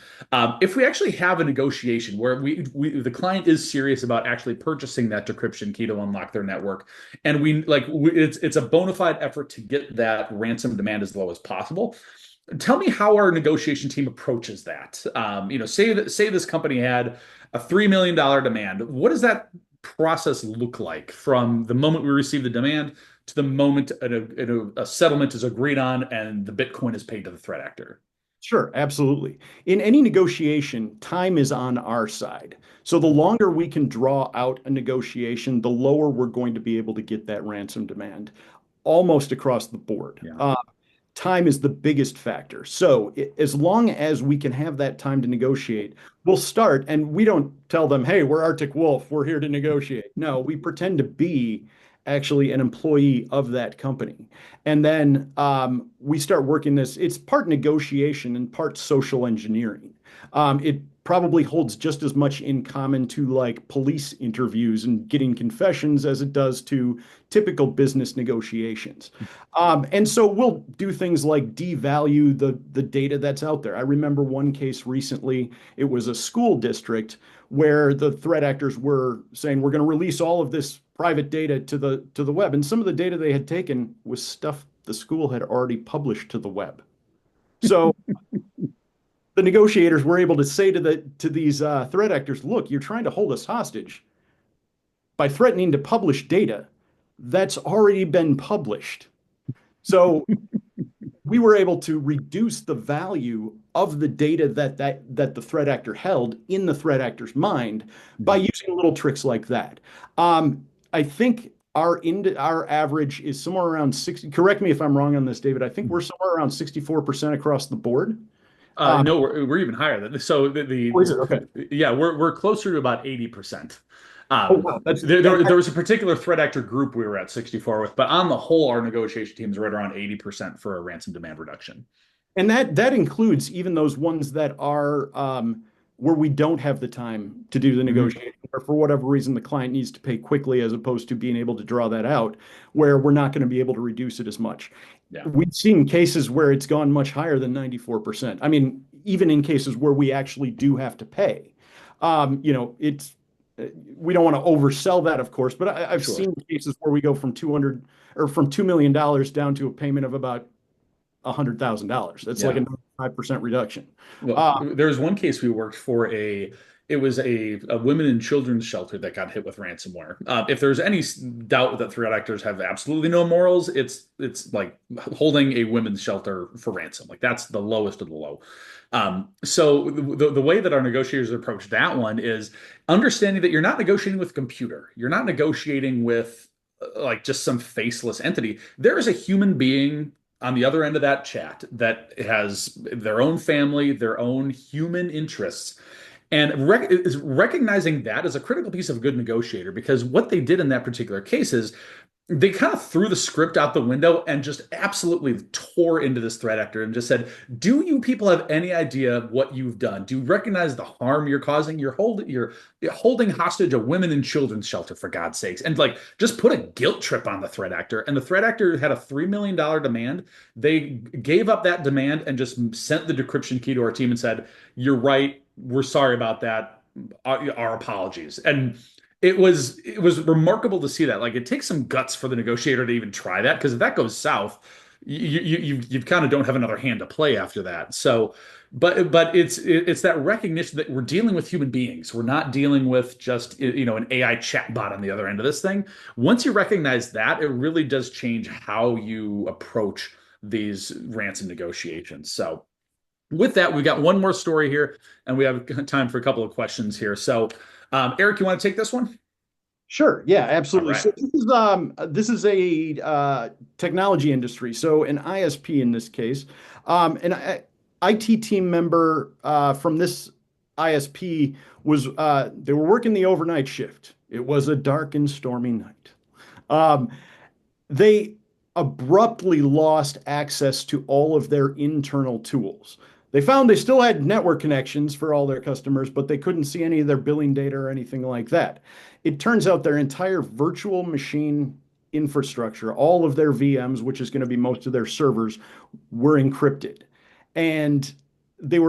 If we actually have a negotiation where the client is serious about actually purchasing that decryption key to unlock their network, and it's a bona fide effort to get that ransom demand as low as possible. Tell me how our negotiation team approaches that. Say this company had a $3 million demand. What does that process look like from the moment we receive the demand to the moment a settlement is agreed on and the Bitcoin is paid to the threat actor? Sure, absolutely. In any negotiation, time is on our side. So the longer we can draw out a negotiation, the lower we're going to be able to get that ransom demand almost across the board. Yeah. Time is the biggest factor. So as long as we can have that time to negotiate, we'll start, and we don't tell them, hey, we're Arctic Wolf, we're here to negotiate. No, we pretend to be actually an employee of that company. And then we start working this. It's part negotiation and part social engineering. It probably holds just as much in common to like police interviews and getting confessions as it does to typical business negotiations. And so we'll do things like devalue the data that's out there. I remember one case recently, it was a school district where the threat actors were saying, we're going to release all of this private data to the web. And some of the data they had taken was stuff the school had already published to the web. So the negotiators were able to say to these threat actors, look, you're trying to hold us hostage by threatening to publish data that's already been published. So we were able to reduce the value of the data that the threat actor held in the threat actor's mind by using little tricks like that. I think our average is somewhere around 60. Correct me if I'm wrong on this, David. I think we're somewhere around 64% across the board. No, we're even higher than this. So is it? Okay. Yeah, we're closer to about 80%. Wow. There was a particular threat actor group we were at 64 with, but on the whole, our negotiation team is right around 80% for a ransom demand reduction. And that includes even those ones that are where we don't have the time to do the negotiation, or for whatever reason the client needs to pay quickly as opposed to being able to draw that out, where we're not going to be able to reduce it as much. Yeah. We've seen cases where it's gone much higher than 94%. I mean, even in cases where we actually do have to pay. It's we don't want to oversell that, of course, but I've seen cases where we go from $2 million down to a payment of about $100,000. That's like a 95% reduction. Well, there was one case we worked for it was a women and children's shelter that got hit with ransomware. If there's any doubt that threat actors have absolutely no morals, it's like holding a women's shelter for ransom. Like that's the lowest of the low. So the way that our negotiators approach that one is understanding that you're not negotiating with a computer. You're not negotiating with like just some faceless entity. There is a human being on the other end of that chat that has their own family, their own human interests. And is recognizing that as a critical piece of a good negotiator, because what they did in that particular case is they kind of threw the script out the window and just absolutely tore into this threat actor and just said, do you people have any idea what you've done? Do you recognize the harm you're causing? You're holding hostage a women and children's shelter, for God's sakes. And like, just put a guilt trip on the threat actor. And the threat actor had a $3 million demand. They gave up that demand and just sent the decryption key to our team and said, you're right. We're sorry about that. Our apologies. And it was remarkable to see that. Like, it takes some guts for the negotiator to even try that, because if that goes south, you kind of don't have another hand to play after that. So, but it's that recognition that we're dealing with human beings. We're not dealing with just an AI chatbot on the other end of this thing. Once you recognize that, it really does change how you approach these ransom negotiations. So, with that, we've got one more story here, and we have time for a couple of questions here. So, Eric, you want to take this one? Sure. Yeah, All absolutely. right. So this is a technology industry. So an ISP in this case, an IT team member from this ISP was they were working the overnight shift. It was a dark and stormy night. Um, they abruptly lost access to all of their internal tools. They found they still had network connections for all their customers, but they couldn't see any of their billing data or anything like that. It turns out their entire virtual machine infrastructure, all of their VMs, which is going to be most of their servers, were encrypted. And they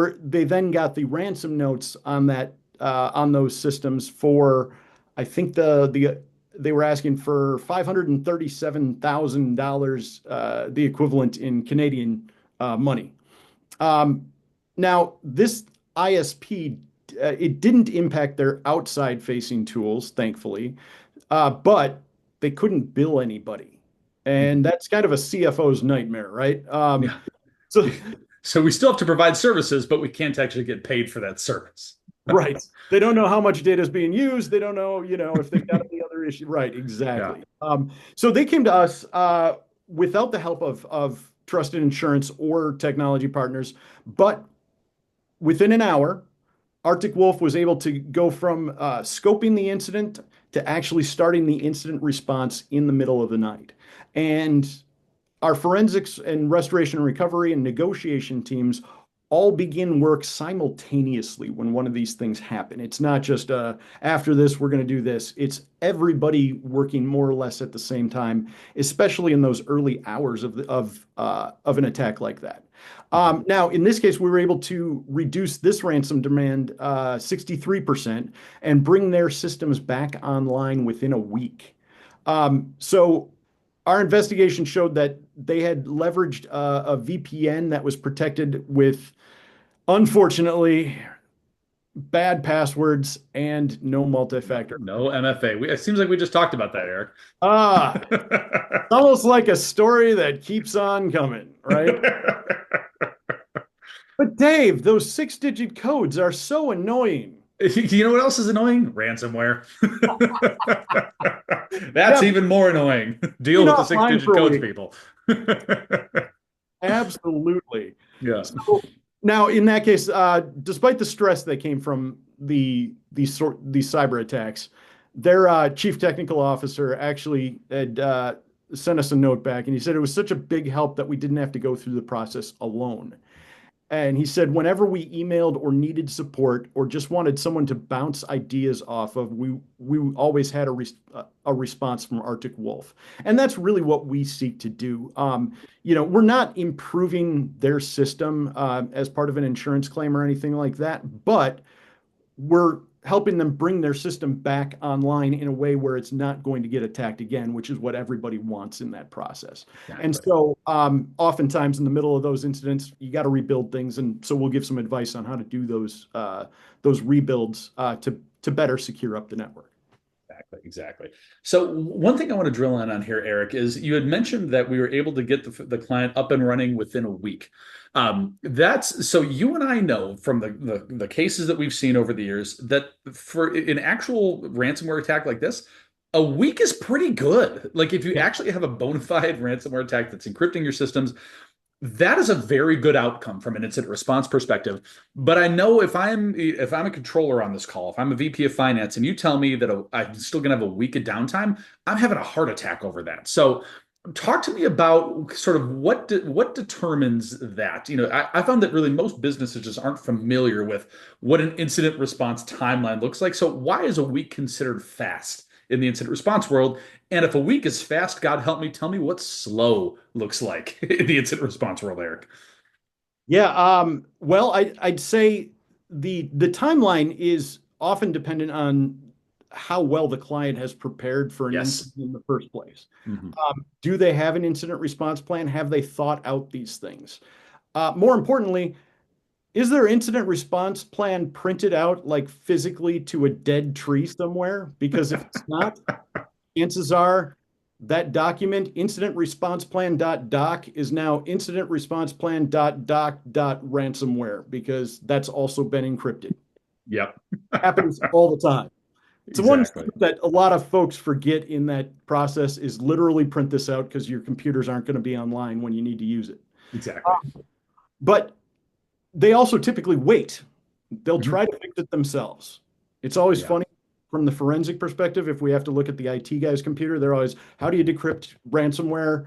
then got the ransom notes on that on those systems for I think they were asking for $537,000, the equivalent in Canadian money. Um, Now, this ISP, it didn't impact their outside-facing tools, thankfully, but they couldn't bill anybody, and that's kind of a CFO's nightmare, right? Yeah. So, So we still have to provide services, but we can't actually get paid for that service. right. They don't know how much data is being used. They don't know, if they've got any other issue. Right, Yeah. exactly. So they came to us without the help of trusted insurance or technology partners, but within an hour, Arctic Wolf was able to go from scoping the incident to actually starting the incident response in the middle of the night. And our forensics and restoration and recovery and negotiation teams all begin work simultaneously when one of these things happen. It's not just after this, we're going to do this. It's everybody working more or less at the same time, especially in those early hours of an attack like that. Now, in this case, we were able to reduce this ransom demand 63% and bring their systems back online within a week. So our investigation showed that they had leveraged a VPN that was protected with, unfortunately, bad passwords and no multi-factor. No MFA. It seems like we just talked about that, Eric. Ah, it's almost like a story that keeps on coming, right? But Dave, those six-digit codes are so annoying. You know what else is annoying? Ransomware. That's Yeah, even more annoying. Deal you're with the not lying six-digit for a codes, week. people. Absolutely. Yeah. So now, in that case, despite the stress that came from these cyber attacks, their chief technical officer actually had sent us a note back, and he said it was such a big help that we didn't have to go through the process alone. And he said, whenever we emailed or needed support or just wanted someone to bounce ideas off of, we always had a response from Arctic Wolf. And that's really what we seek to do. We're not improving their system as part of an insurance claim or anything like that, but we're helping them bring their system back online in a way where it's not going to get attacked again, which is what everybody wants in that process. And Exactly. so, oftentimes in the middle of those incidents, you got to rebuild things, and so we'll give some advice on how to do those rebuilds to better secure up the network. Exactly, exactly. So one thing I want to drill in on here, Eric, is you had mentioned that we were able to get the client up and running within a week. That's so you and I know from the cases that we've seen over the years that for an actual ransomware attack like this, a week is pretty good. Like if you Yeah. actually have a bona fide ransomware attack that's encrypting your systems, that is a very good outcome from an incident response perspective. But I know if I'm a controller on this call, if I'm a VP of finance, and you tell me that I'm still going to have a week of downtime, I'm having a heart attack over that. So talk to me about sort of what determines that. I found that really most businesses just aren't familiar with what an incident response timeline looks like. So why is a week considered fast in the incident response world? And if a week is fast, God help me, tell me what slow looks like in the incident response world, Eric. Yeah, well, I'd say the timeline is often dependent on how well the client has prepared for an Yes. incident in the first place. Mhm. Do they have an incident response plan? Have they thought out these things? More importantly, is their incident response plan printed out like physically to a dead tree somewhere? Because if it's not, chances are that document, incident response plan.doc, is now incident response plan.doc.ransomware because that's also been encrypted. Yep. Happens all the time. So one Exactly. step that a lot of folks forget in that process is literally print this out because your computers aren't going to be online when you need to use it. Exactly. But they also typically wait. They'll Mhm. try to fix it themselves. It's always Yeah. funny from the forensic perspective. If we have to look at the IT guy's computer, they're always, how do you decrypt ransomware?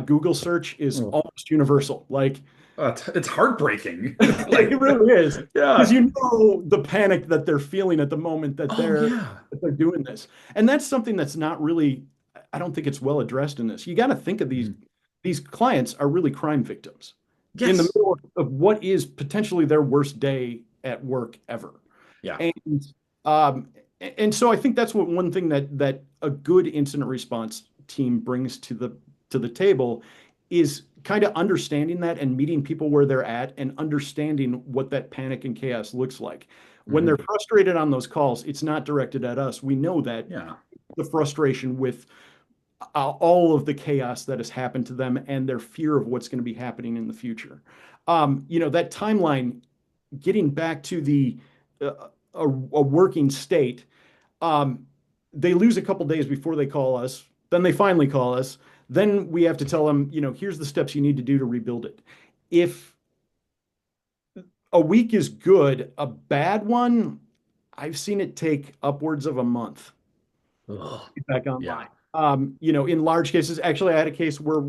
Google search is Oh. almost universal. Like, It's heartbreaking. it really is. Because Yeah. you know the panic that they're feeling at the moment that Oh, yeah. they're doing this. And that's something that's not really, I don't think it's well addressed in this. You got to think of these clients are really crime victims in the Yes. middle of what is potentially their worst day at work ever. Yeah. And um, and so I think that's what one thing that a good incident response team brings to the table is kind of understanding that and meeting people where they're at and understanding what that panic and chaos looks like. When they're Mhm. frustrated on those calls, it's not directed at us. We know that Yeah. the frustration with all of the chaos that has happened to them and their fear of what's going to be happening in the future. That timeline, getting back to a working state, um, they lose a couple days before they call us. Then they finally call us. Then we have to tell them, here's the steps you need to do to rebuild it. If a week is good, a bad one, I've seen it take upwards of a month Ugh. to get back Yeah. online. In large cases, actually, I had a case where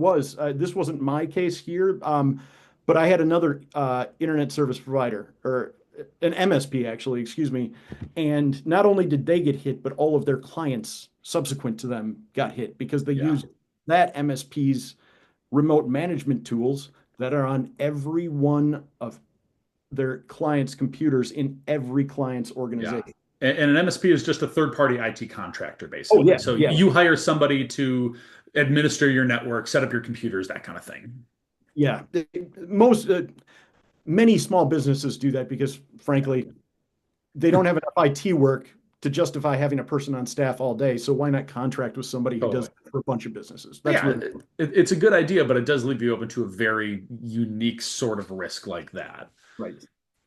this wasn't my case here, but I had another internet service provider or an MSP, actually, excuse me. And not only did they get hit, but all of their clients subsequent to them got hit because they Yeah. used that MSP's remote management tools that are on every one of their clients' computers in every client's Yeah. organization. And an MSP is just a third-party IT contractor, Oh, basically. yeah, So yeah. you hire somebody to administer your network, set up your computers, that kind of thing. Yeah, most many small businesses do that because, frankly, they don't have enough IT work to justify having a person on staff all day. So why not contract with somebody who does Totally. it for a bunch of businesses? But That's yeah, really it's a good idea, but it does leave you open to a very unique sort of risk like that. right.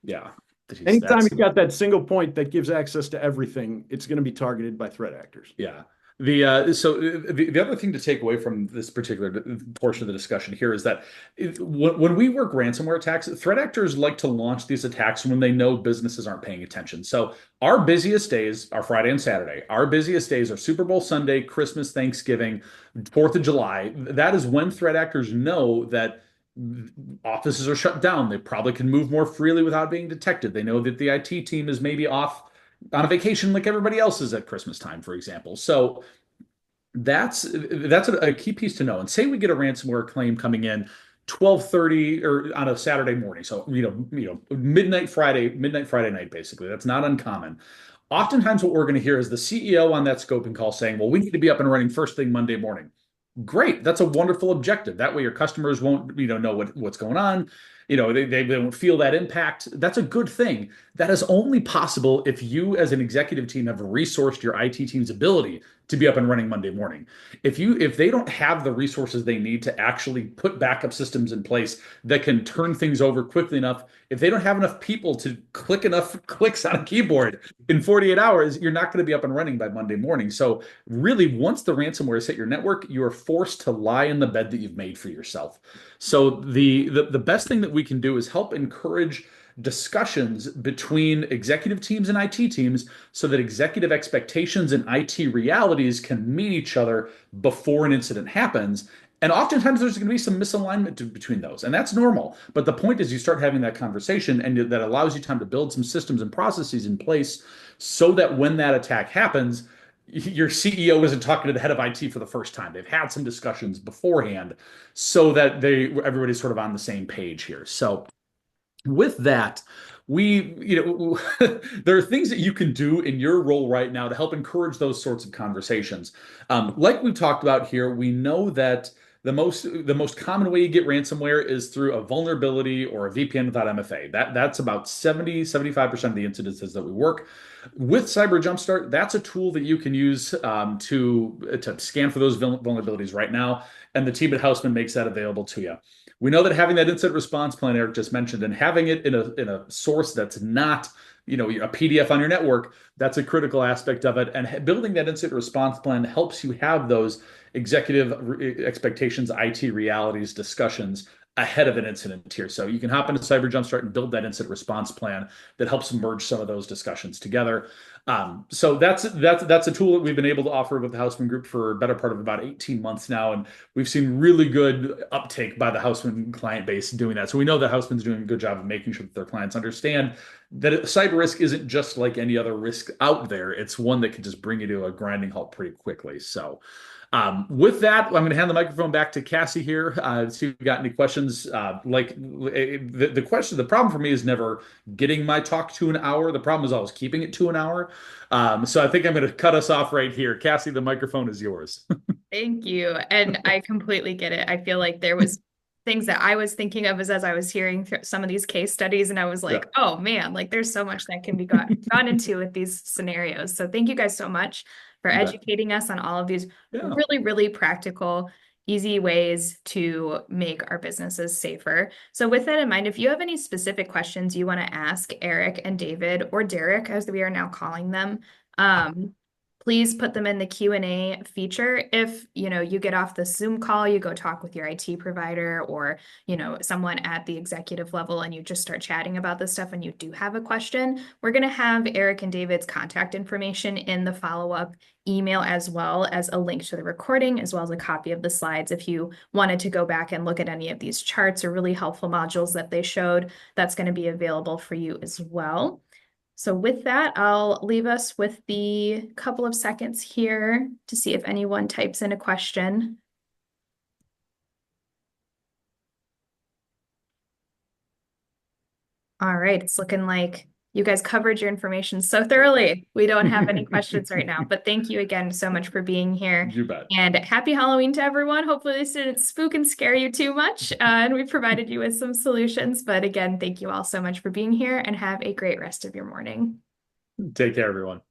Yeah. Jeez, Anytime that's you've got that single point that gives access to everything, it's going to be targeted by threat actors. yeah. The other thing to take away from this particular portion of the discussion here is that when we work ransomware attacks, threat actors like to launch these attacks when they know businesses aren't paying attention. So our busiest days are Friday and Saturday. Our busiest days are Super Bowl Sunday, Christmas, Thanksgiving, 4th of July. That is when threat actors know that offices are shut down. They probably can move more freely without being detected. They know that the IT team is maybe off on a vacation like everybody else is at Christmas time, for example. So that's a key piece to know. And say we get a ransomware claim coming in 12:30 or on a Saturday morning. So, midnight Friday night, basically. That's not uncommon. Oftentimes what we're going to hear is the CEO on that scoping call saying, well, we need to be up and running first thing Monday morning. Great. That's a wonderful objective. That way your customers won't, know what's going on. They won't feel that impact. That's a good thing. That is only possible if you as an executive team have resourced your IT team's ability to be up and running Monday morning. If they don't have the resources they need to actually put backup systems in place that can turn things over quickly enough, if they don't have enough people to click enough clicks on a keyboard in 48 hours, you're not going to be up and running by Monday morning. So really, once the ransomware has hit your network, you are forced to lie in the bed that you've made for yourself. So the best thing that we can do is help encourage discussions between executive teams and IT teams so that executive expectations and IT realities can meet each other before an incident happens. And oftentimes there's going to be some misalignment between those, and that's normal. But the point is you start having that conversation, and that allows you time to build some systems and processes in place so that when that attack happens, your CEO isn't talking to the head of IT for the first time. They've had some discussions beforehand so that everybody's sort of on the same page here. So With that, there are things that you can do in your role right now to help encourage those sorts of conversations. Like we've talked about here, we know that the most common way you get ransomware is through a vulnerability or a VPN without MFA. That's about 75% of the incidences that we work with. Cyber Jumpstart, that's a tool that you can use to scan for those vulnerabilities right now, and the team at Houseman makes that available to you. We know that having that incident response plan Eric just mentioned, and having it in a source that's not a PDF on your network, that's a critical aspect of it. And building that incident response plan helps you have those executive expectations, IT realities discussions ahead of an incident here. So you can hop into Cyber Jumpstart and build that incident response plan that helps merge some of those discussions together. So that's a tool that we've been able to offer with the Houseman Group for a better part of about 18 months now, and we've seen really good uptake by the Houseman client base doing that. So we know that Houseman's doing a good job of making sure that their clients understand that cyber risk isn't just like any other risk out there. It's one that can just bring you to a grinding halt pretty quickly. So with that, I'm going to hand the microphone back to Cassie here. See if we got any questions. The problem for me is never getting my talk to an hour. The problem is always keeping it to an hour. So I think I'm going to cut us off right here. Cassie, the microphone is yours. Thank you. And I completely get it. I feel like there was things that I was thinking of as I was hearing some of these case studies, and I was like, oh man, like there's so much that can be gone into with these scenarios. So thank you guys so much for educating us on all of these really, really practical, easy ways to make our businesses safer. So with that in mind, if you have any specific questions you want to ask Eric and David, or Derek, as we are now calling them, please put them in the Q&A feature. If, you get off the Zoom call, you go talk with your IT provider or, someone at the executive level, and you just start chatting about this stuff and you do have a question, we're going to have Eric and David's contact information in the follow-up email, as well as a link to the recording, as well as a copy of the slides. If you wanted to go back and look at any of these charts or really helpful modules that they showed, that's going to be available for you as well. So with that, I'll leave us with the couple of seconds here to see if anyone types in a question. All right, it's looking like you guys covered your information so thoroughly. We don't have any questions right now, but thank you again so much for being here. You bet. And happy Halloween to everyone. Hopefully this didn't spook and scare you too much, and we provided you with some solutions. But again, thank you all so much for being here, and have a great rest of your morning. Take care, everyone.